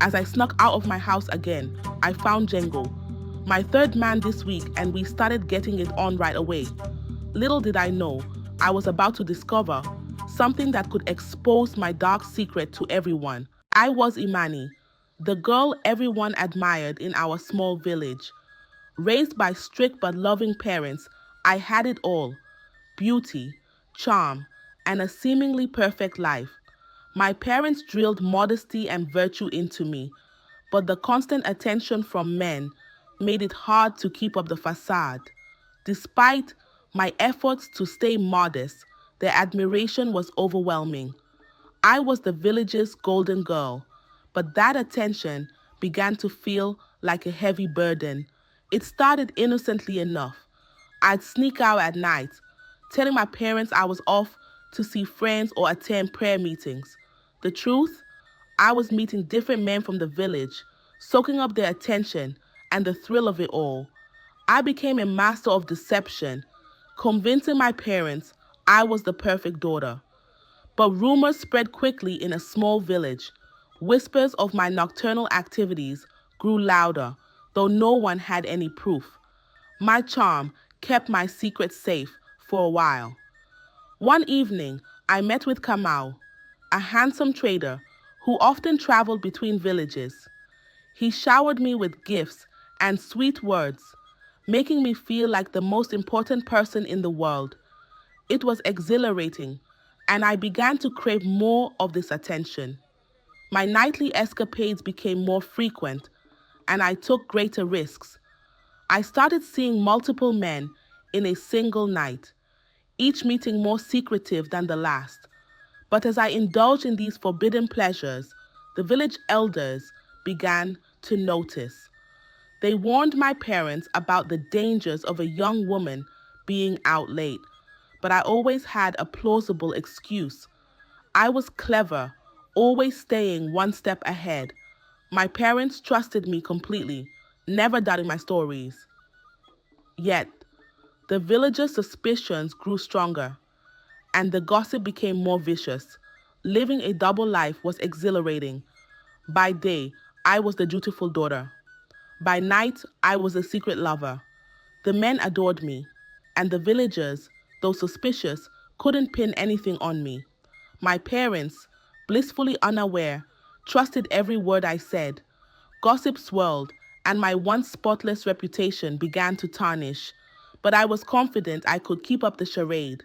As I snuck out of my house again, I found Django, my third man this week, and we started getting it on right away. Little did I know, I was about to discover something that could expose my dark secret to everyone. I was Imani, the girl everyone admired in our small village. Raised by strict but loving parents, I had it all: beauty, charm, and a seemingly perfect life. My parents drilled modesty and virtue into me, but the constant attention from men made it hard to keep up the facade. Despite my efforts to stay modest, their admiration was overwhelming. I was the village's golden girl, but that attention began to feel like a heavy burden. It started innocently enough. I'd sneak out at night, telling my parents I was off to see friends or attend prayer meetings. The truth? I was meeting different men from the village, soaking up their attention and the thrill of it all. I became a master of deception, convincing my parents I was the perfect daughter. But rumors spread quickly in a small village. Whispers of my nocturnal activities grew louder, though no one had any proof. My charm kept my secret safe for a while. One evening, I met with Kamau, a handsome trader who often traveled between villages. He showered me with gifts and sweet words, making me feel like the most important person in the world. It was exhilarating, and I began to crave more of this attention. My nightly escapades became more frequent, and I took greater risks. I started seeing multiple men in a single night, each meeting more secretive than the last. But as I indulged in these forbidden pleasures, the village elders began to notice. They warned my parents about the dangers of a young woman being out late, but I always had a plausible excuse. I was clever, always staying one step ahead. My parents trusted me completely, never doubting my stories. Yet, the villagers' suspicions grew stronger, and the gossip became more vicious. Living a double life was exhilarating. By day, I was the dutiful daughter. By night, I was a secret lover. The men adored me, and the villagers, though suspicious, couldn't pin anything on me. My parents, blissfully unaware, trusted every word I said. Gossip swirled, and my once spotless reputation began to tarnish. But I was confident I could keep up the charade.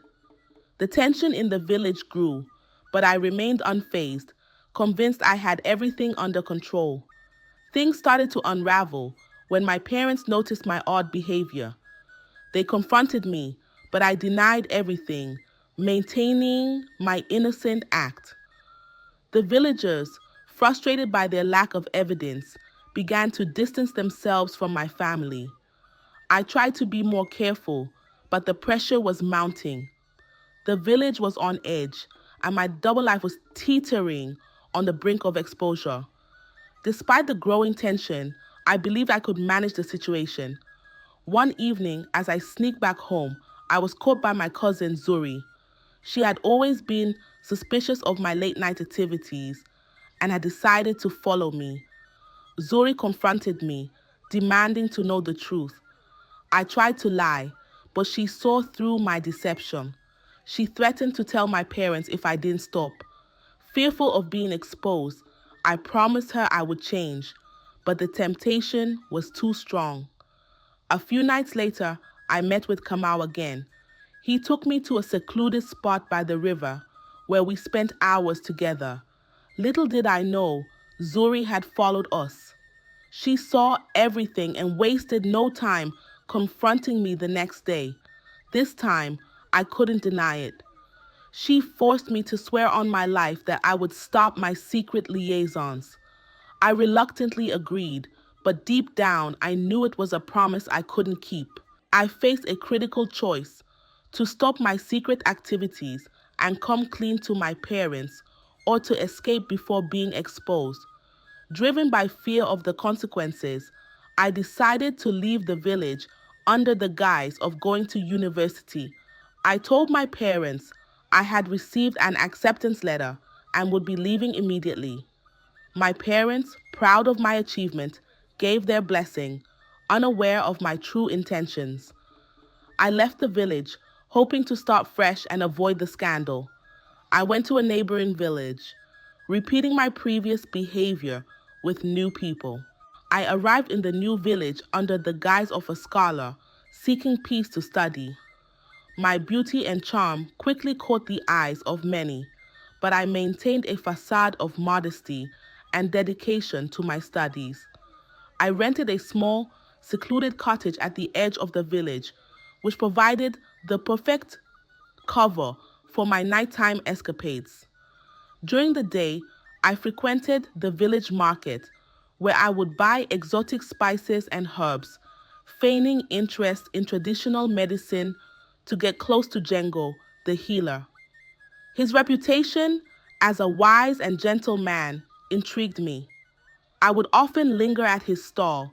The tension in the village grew, but I remained unfazed, convinced I had everything under control. Things started to unravel when my parents noticed my odd behavior. They confronted me, but I denied everything, maintaining my innocent act. The villagers, frustrated by their lack of evidence, began to distance themselves from my family. I tried to be more careful, but the pressure was mounting. The village was on edge, and my double life was teetering on the brink of exposure. Despite the growing tension, I believed I could manage the situation. One evening, as I sneaked back home, I was caught by my cousin Zuri. She had always been suspicious of my late night activities and had decided to follow me. Zuri confronted me, demanding to know the truth. I tried to lie, but she saw through my deception. She threatened to tell my parents if I didn't stop. Fearful of being exposed, I promised her I would change, but the temptation was too strong. A few nights later, I met with Kamau again. He took me to a secluded spot by the river where we spent hours together. Little did I know, Zuri had followed us. She saw everything and wasted no time confronting me the next day. This time, I couldn't deny it. She forced me to swear on my life that I would stop my secret liaisons. I reluctantly agreed, but deep down, I knew it was a promise I couldn't keep. I faced a critical choice: to stop my secret activities and come clean to my parents, or to escape before being exposed. Driven by fear of the consequences, I decided to leave the village under the guise of going to university. I told my parents I had received an acceptance letter and would be leaving immediately. My parents proud of my achievement, gave their blessing, unaware of my true intentions. I left the village, hoping to start fresh and avoid the scandal. I went to a neighboring village, repeating my previous behavior with new people. I arrived in the new village under the guise of a scholar, seeking peace to study. My beauty and charm quickly caught the eyes of many, but I maintained a facade of modesty and dedication to my studies. I rented a small, secluded cottage at the edge of the village, which provided the perfect cover for my nighttime escapades. During the day, I frequented the village market, where I would buy exotic spices and herbs, feigning interest in traditional medicine to get close to Django, the healer. His reputation as a wise and gentle man intrigued me. I would often linger at his stall,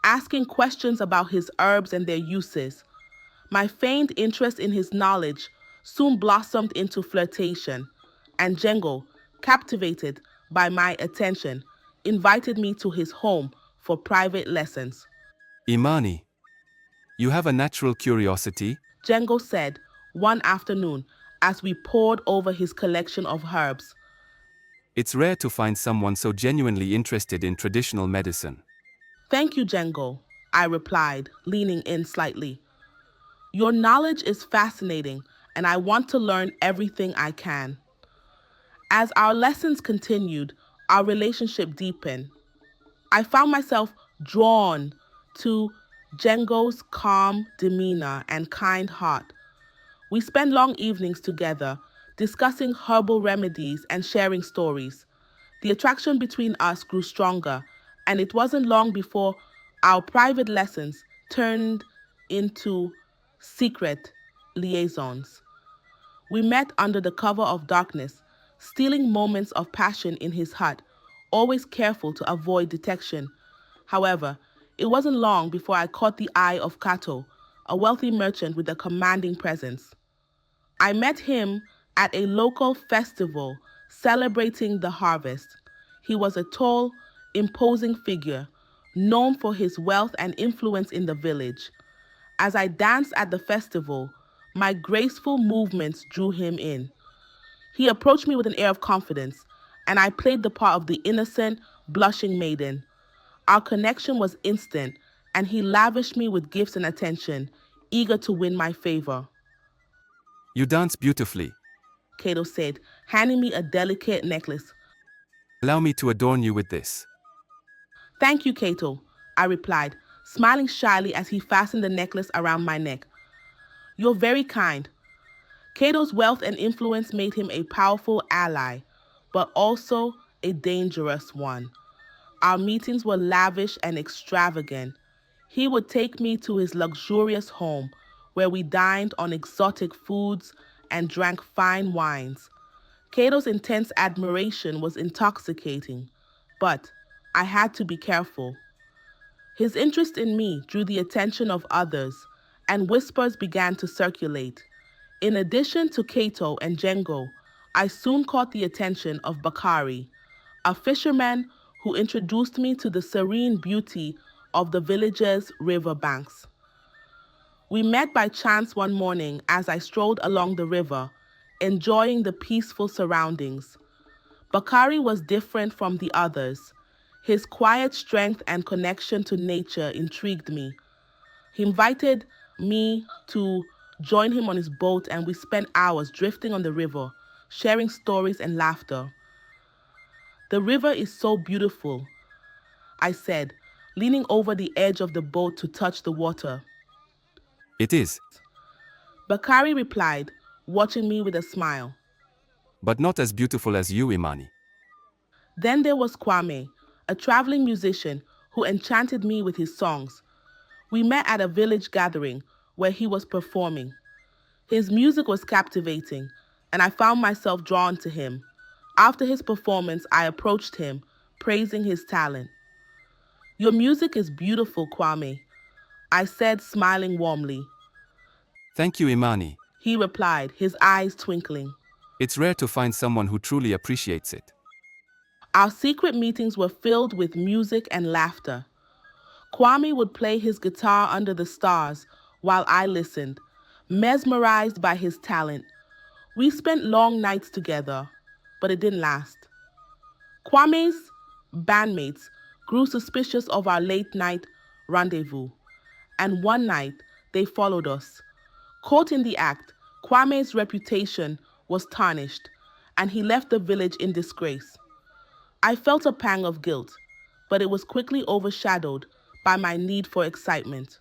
asking questions about his herbs and their uses. My feigned interest in his knowledge soon blossomed into flirtation, and Django, captivated by my attention, invited me to his home for private lessons. Imani, you have a natural curiosity. Django said one afternoon as we pored over his collection of herbs. It's rare to find someone so genuinely interested in traditional medicine. Thank you, Django, I replied, leaning in slightly. Your knowledge is fascinating, and I want to learn everything I can. As our lessons continued, our relationship deepened. I found myself drawn to Django's calm demeanor and kind heart. We spent long evenings together, discussing herbal remedies and sharing stories. The attraction between us grew stronger, and it wasn't long before our private lessons turned into secret liaisons. We met under the cover of darkness, stealing moments of passion in his hut, always careful to avoid detection. However, it wasn't long before I caught the eye of Kato, a wealthy merchant with a commanding presence. I met him at a local festival celebrating the harvest. He was a tall, imposing figure, known for his wealth and influence in the village. As I danced at the festival, my graceful movements drew him in. He approached me with an air of confidence, and I played the part of the innocent, blushing maiden. Our connection was instant, and he lavished me with gifts and attention, eager to win my favor. You dance beautifully. Kato said, handing me a delicate necklace. Allow me to adorn you with this. Thank you, Kato, I replied, smiling shyly as he fastened the necklace around my neck. You're very kind. Cato's wealth and influence made him a powerful ally, but also a dangerous one. Our meetings were lavish and extravagant. He would take me to his luxurious home, where we dined on exotic foods and drank fine wines. Cato's intense admiration was intoxicating, but I had to be careful. His interest in me drew the attention of others, and whispers began to circulate. In addition to Cato and Django, I soon caught the attention of Bakari, a fisherman who introduced me to the serene beauty of the village's river banks. We met by chance one morning as I strolled along the river, enjoying the peaceful surroundings. Bakari was different from the others. His quiet strength and connection to nature intrigued me. He invited me to join him on his boat, and we spent hours drifting on the river, sharing stories and laughter. The river is so beautiful, I said, leaning over the edge of the boat to touch the water. It is, Bakari replied, watching me with a smile. but not as beautiful as you, Imani. Then there was Kwame, a traveling musician who enchanted me with his songs. We met at a village gathering where he was performing. His music was captivating, and I found myself drawn to him. After his performance, I approached him, praising his talent. Your music is beautiful, Kwame, I said, smiling warmly. Thank you, Imani. He replied, his eyes twinkling. It's rare to find someone who truly appreciates it. Our secret meetings were filled with music and laughter. Kwame would play his guitar under the stars while I listened, mesmerized by his talent. We spent long nights together, but it didn't last. Kwame's bandmates grew suspicious of our late night rendezvous, and one night they followed us. Caught in the act, Kwame's reputation was tarnished, and he left the village in disgrace. I felt a pang of guilt, but it was quickly overshadowed by my need for excitement.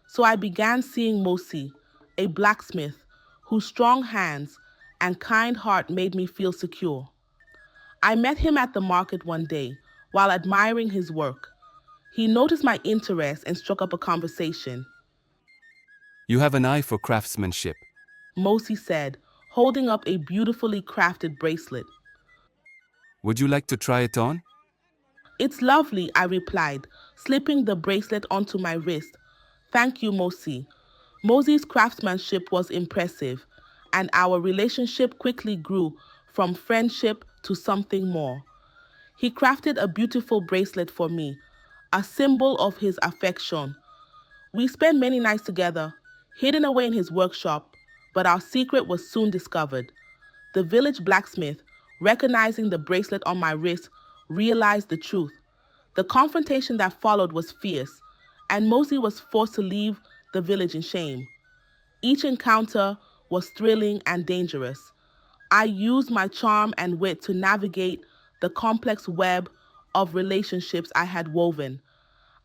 So I began seeing Mosi, a blacksmith whose strong hands and kind heart made me feel secure. I met him at the market one day while admiring his work. He noticed my interest and struck up a conversation. You have an eye for craftsmanship. Mosi said, holding up a beautifully crafted bracelet. Would you like to try it on? It's lovely, I replied, slipping the bracelet onto my wrist. Thank you, Mosi. Mosi's craftsmanship was impressive, and our relationship quickly grew from friendship to something more. He crafted a beautiful bracelet for me, a symbol of his affection. We spent many nights together, hidden away in his workshop, but our secret was soon discovered. The village blacksmith, recognizing the bracelet on my wrist, realized the truth. The confrontation that followed was fierce, and Mosi was forced to leave the village in shame. Each encounter was thrilling and dangerous. I used my charm and wit to navigate the complex web of relationships I had woven.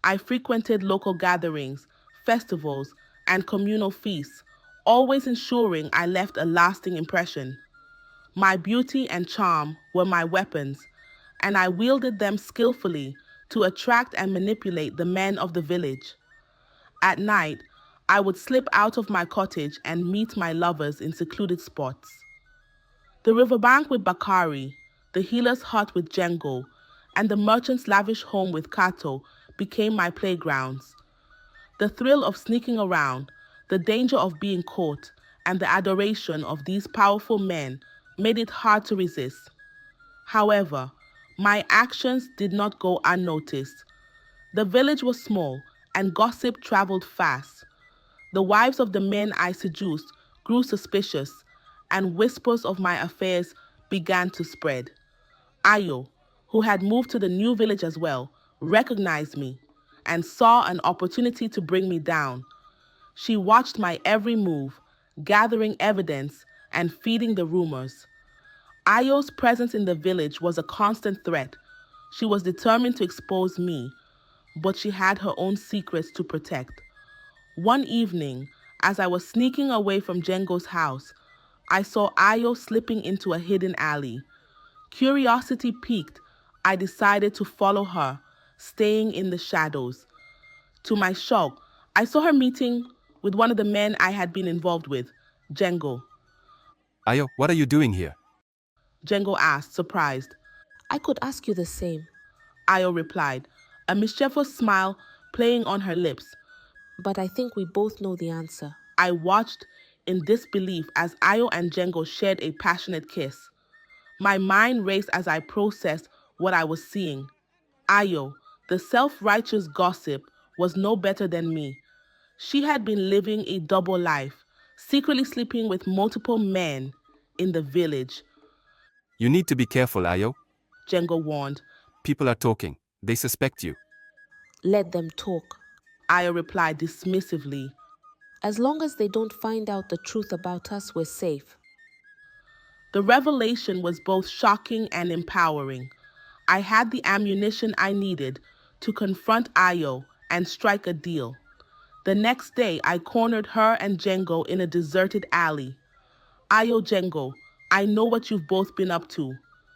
I frequented local gatherings, festivals, and communal feasts, always ensuring I left a lasting impression. My beauty and charm were my weapons, and I wielded them skillfully to attract and manipulate the men of the village. At night, I would slip out of my cottage and meet my lovers in secluded spots. The riverbank with Bakari, the healer's hut with Django, and the merchant's lavish home with Kato became my playgrounds. The thrill of sneaking around, the danger of being caught, and the adoration of these powerful men made it hard to resist. However, my actions did not go unnoticed. The village was small, and gossip traveled fast. The wives of the men I seduced grew suspicious, and whispers of my affairs began to spread. Ayo, who had moved to the new village as well, recognized me and saw an opportunity to bring me down. She watched my every move, gathering evidence and feeding the rumors. Ayo's presence in the village was a constant threat. She was determined to expose me, but she had her own secrets to protect. One evening, as I was sneaking away from Django's house, I saw Ayo slipping into a hidden alley. Curiosity piqued, I decided to follow her, staying in the shadows. To my shock, I saw her meeting with one of the men I had been involved with, Django. Ayo, what are you doing here? Django asked, surprised. I could ask you the same, Ayo replied, a mischievous smile playing on her lips. but I think we both know the answer. I watched in disbelief as Ayo and Django shared a passionate kiss. My mind raced as I processed what I was seeing. Ayo, the self-righteous gossip, was no better than me. She had been living a double life, secretly sleeping with multiple men in the village. You need to be careful, Ayo. Django warned. People are talking. They suspect you. Let them talk. Ayo replied dismissively. As long as they don't find out the truth about us, we're safe. The revelation was both shocking and empowering. I had the ammunition I needed to confront Ayo and strike a deal. The next day, I cornered her and Django in a deserted alley. Ayo, Django, I know what you've both been up to,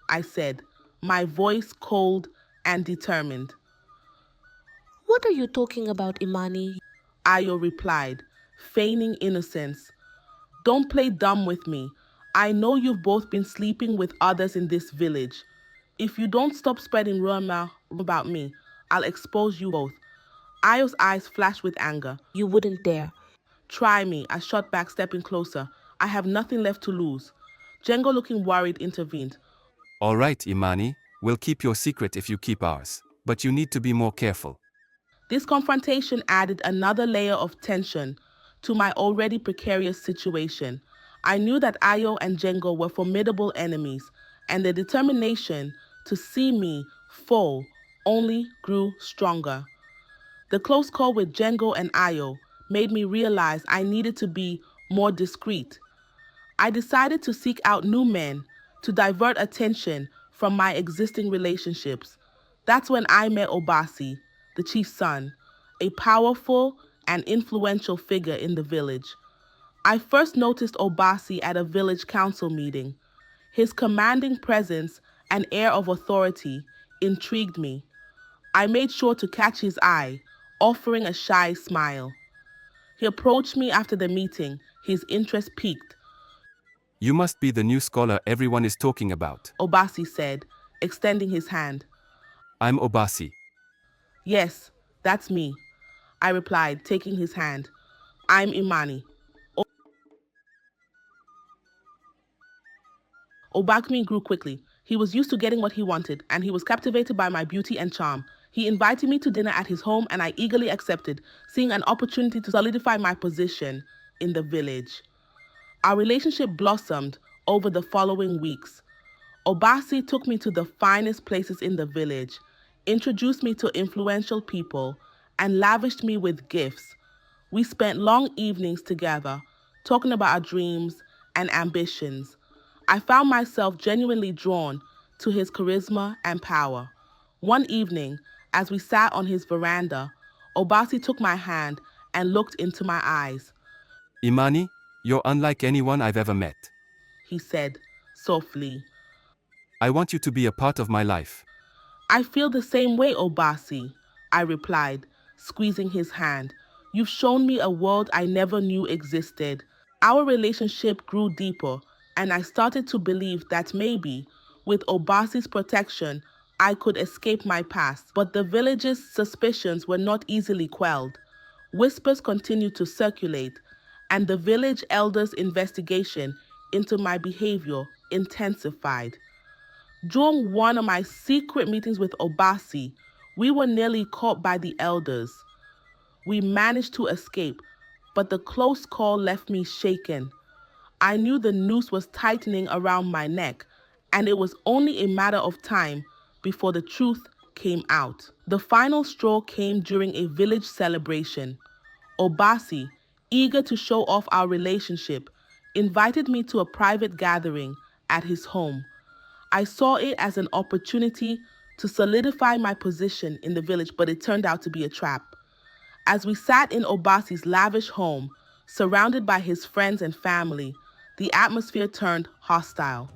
I said, my voice cold and determined. What are you talking about, Imani? Ayo replied, feigning innocence. Don't play dumb with me. I know you've both been sleeping with others in this village. If you don't stop spreading rumor about me, I'll expose you both. Ayo's eyes flashed with anger. You wouldn't dare. Try me, I shot back, stepping closer. I have nothing left to lose. Django, looking worried, intervened. All right, Imani, We'll keep your secret if you keep ours, but you need to be more careful. This confrontation added another layer of tension to my already precarious situation. I knew that Ayo and Jengo were formidable enemies, and their determination to see me fall only grew stronger. The close call with Jengo and Ayo made me realize I needed to be more discreet. I decided to seek out new men to divert attention from my existing relationships. That's when I met Obasi, the chief's son, a powerful and influential figure in the village. I first noticed Obasi at a village council meeting. His commanding presence and air of authority intrigued me. I made sure to catch his eye, offering a shy smile. He approached me after the meeting, his interest piqued. You must be the new scholar everyone is talking about. Obasi said, extending his hand. I'm Obasi. Yes, that's me, I replied, taking his hand. I'm Imani. Obakmi grew quickly. He was used to getting what he wanted, and he was captivated by my beauty and charm. He invited me to dinner at his home, and I eagerly accepted, seeing an opportunity to solidify my position in the village. Our relationship blossomed over the following weeks. Obasi took me to the finest places in the village, introduced me to influential people, and lavished me with gifts. We spent long evenings together, talking about our dreams and ambitions. I found myself genuinely drawn to his charisma and power. One evening, as we sat on his veranda, Obasi took my hand and looked into my eyes. Imani, you're unlike anyone I've ever met. He said softly. I want you to be a part of my life. I feel the same way, Obasi, I replied, squeezing his hand. You've shown me a world I never knew existed. Our relationship grew deeper, and I started to believe that maybe, with Obasi's protection, I could escape my past. But the village's suspicions were not easily quelled. Whispers continued to circulate, and the village elders' investigation into my behavior intensified. During one of my secret meetings with Obasi, we were nearly caught by the elders. We managed to escape, but the close call left me shaken. I knew the noose was tightening around my neck, and it was only a matter of time before the truth came out. The final straw came during a village celebration. Obasi, eager to show off our relationship, invited me to a private gathering at his home. I saw it as an opportunity to solidify my position in the village, but it turned out to be a trap. As we sat in Obasi's lavish home, surrounded by his friends and family, the atmosphere turned hostile.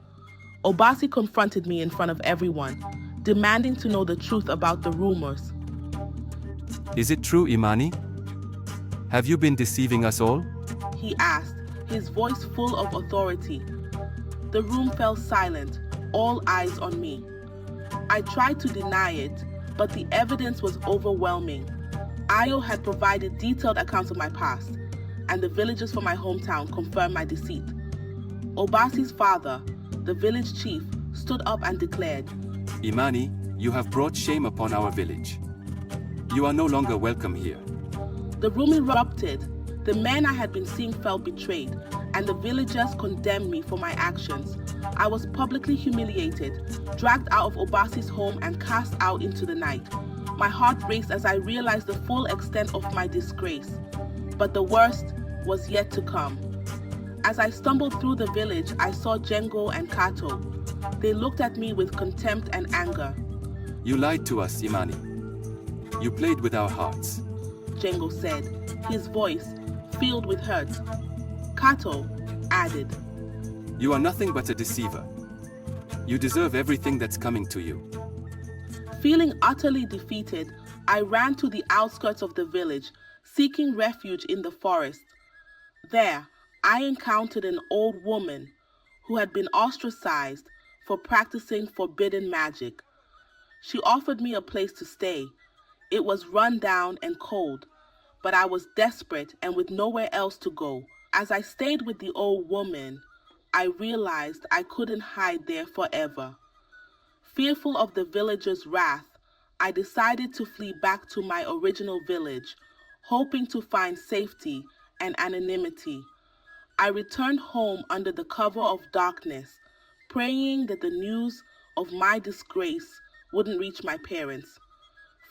Obasi confronted me in front of everyone, demanding to know the truth about the rumors. Is it true, Imani? Have you been deceiving us all? He asked, his voice full of authority. The room fell silent, all eyes on me. I tried to deny it, but the evidence was overwhelming. Ayo had provided detailed accounts of my past, and the villagers from my hometown confirmed my deceit. Obasi's father, the village chief, stood up and declared, Imani, you have brought shame upon our village. You are no longer welcome here. The room erupted. The men I had been seeing felt betrayed, and the villagers condemned me for my actions. I was publicly humiliated, dragged out of Obasi's home and cast out into the night. My heart raced as I realized the full extent of my disgrace. But the worst was yet to come. As I stumbled through the village, I saw Jengo and Kato. They looked at me with contempt and anger. You lied to us, Imani. You played with our hearts. Jengo said, his voice filled with hurt. Kato added, You are nothing but a deceiver. You deserve everything that's coming to you. Feeling utterly defeated, I ran to the outskirts of the village, seeking refuge in the forest. There, I encountered an old woman who had been ostracized for practicing forbidden magic. She offered me a place to stay. It was run down and cold, but I was desperate and with nowhere else to go. As I stayed with the old woman, I realized I couldn't hide there forever. Fearful of the villagers' wrath, I decided to flee back to my original village, hoping to find safety and anonymity. I returned home under the cover of darkness, praying that the news of my disgrace wouldn't reach my parents.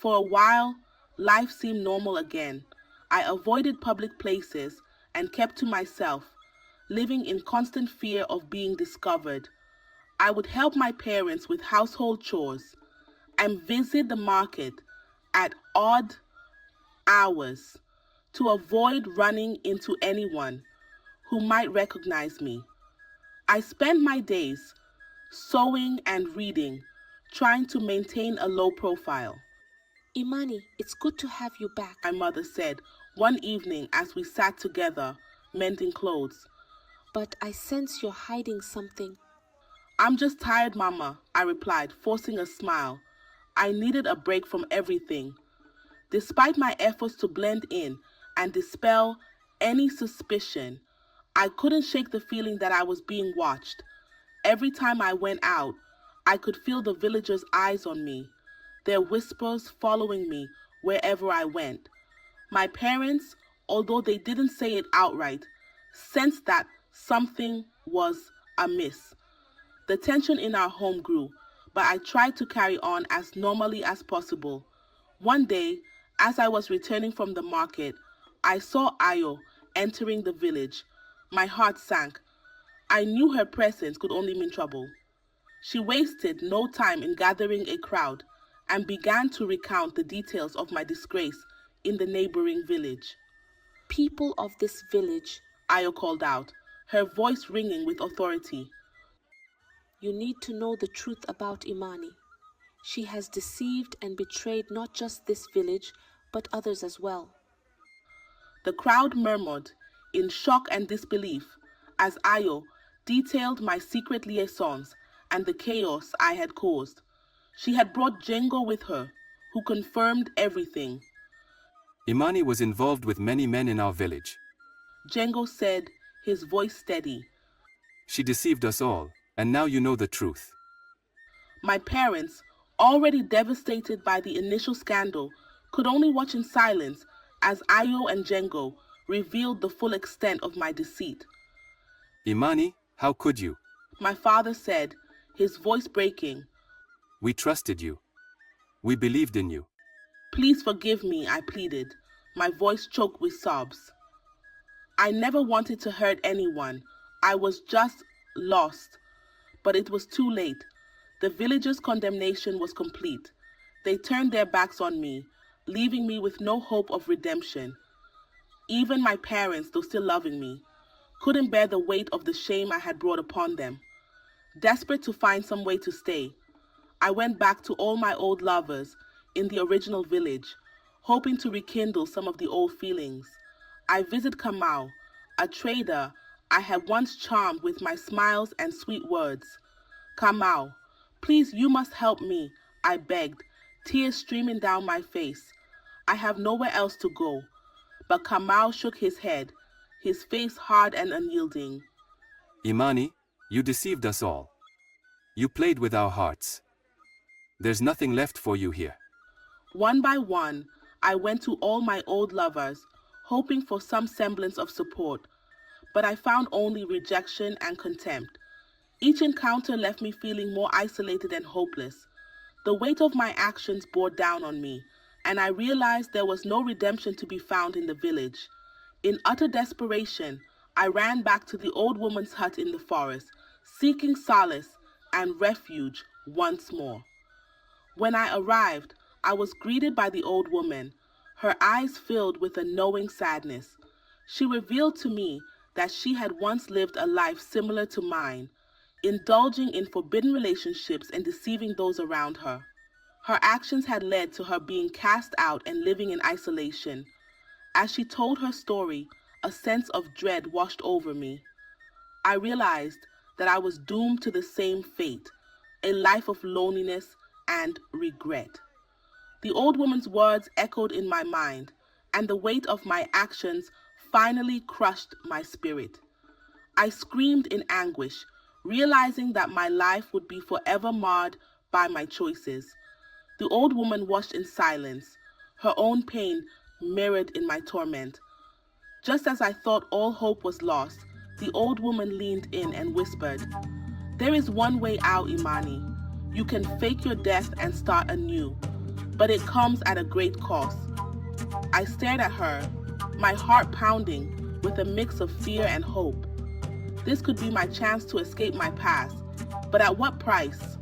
For a while, life seemed normal again. I avoided public places and kept to myself, living in constant fear of being discovered. I would help my parents with household chores and visit the market at odd hours to avoid running into anyone who might recognize me. I spent my days sewing and reading, trying to maintain a low profile. Imani, it's good to have you back. My mother said one evening as we sat together mending clothes. But I sense you're hiding something. I'm just tired, Mama, I replied, forcing a smile. I needed a break from everything. Despite my efforts to blend in and dispel any suspicion, I couldn't shake the feeling that I was being watched. Every time I went out, I could feel the villagers' eyes on me, their whispers following me wherever I went. My parents, although they didn't say it outright, sensed that something was amiss. The tension in our home grew, but I tried to carry on as normally as possible. One day, as I was returning from the market, I saw Ayo entering the village. My heart sank. I knew her presence could only mean trouble. She wasted no time in gathering a crowd and began to recount the details of my disgrace in the neighboring village. People of this village, Ayo called out, her voice ringing with authority. you need to know the truth about Imani. She has deceived and betrayed not just this village, but others as well. The crowd murmured in shock and disbelief as Ayo detailed my secret liaisons and the chaos I had caused. She had brought Django with her, who confirmed everything. Imani was involved with many men in our village. Django said, his voice steady. She deceived us all, and now you know the truth. My parents, already devastated by the initial scandal, could only watch in silence as Ayo and Django revealed the full extent of my deceit. Imani, how could you? My father said, his voice breaking. We trusted you. We believed in you. Please forgive me, I pleaded, my voice choked with sobs. I never wanted to hurt anyone. I was just lost. But it was too late. The villagers' condemnation was complete. They turned their backs on me, leaving me with no hope of redemption. Even my parents, though still loving me, couldn't bear the weight of the shame I had brought upon them. Desperate to find some way to stay, I went back to all my old lovers in the original village, hoping to rekindle some of the old feelings. I visited Kamau, a trader I had once charmed with my smiles and sweet words. Kamau, please, you must help me, I begged, tears streaming down my face. I have nowhere else to go. But Kamau shook his head, his face hard and unyielding. Imani, you deceived us all. You played with our hearts. There's nothing left for you here. One by one, I went to all my old lovers, hoping for some semblance of support, but I found only rejection and contempt. Each encounter left me feeling more isolated and hopeless. The weight of my actions bore down on me, and I realized there was no redemption to be found in the village. In utter desperation, I ran back to the old woman's hut in the forest, seeking solace and refuge once more. When I arrived, I was greeted by the old woman, her eyes filled with a knowing sadness. She revealed to me that she had once lived a life similar to mine, indulging in forbidden relationships and deceiving those around her. Her actions had led to her being cast out and living in isolation. As she told her story, a sense of dread washed over me. I realized that I was doomed to the same fate, a life of loneliness and regret. The old woman's words echoed in my mind, and the weight of my actions finally crushed my spirit. I screamed in anguish, realizing that my life would be forever marred by my choices. The old woman watched in silence, her own pain mirrored in my torment. Just as I thought all hope was lost, the old woman leaned in and whispered, "There is one way out, Imani. You can fake your death and start anew, but it comes at a great cost." I stared at her, my heart pounding with a mix of fear and hope. This could be my chance to escape my past, but at what price?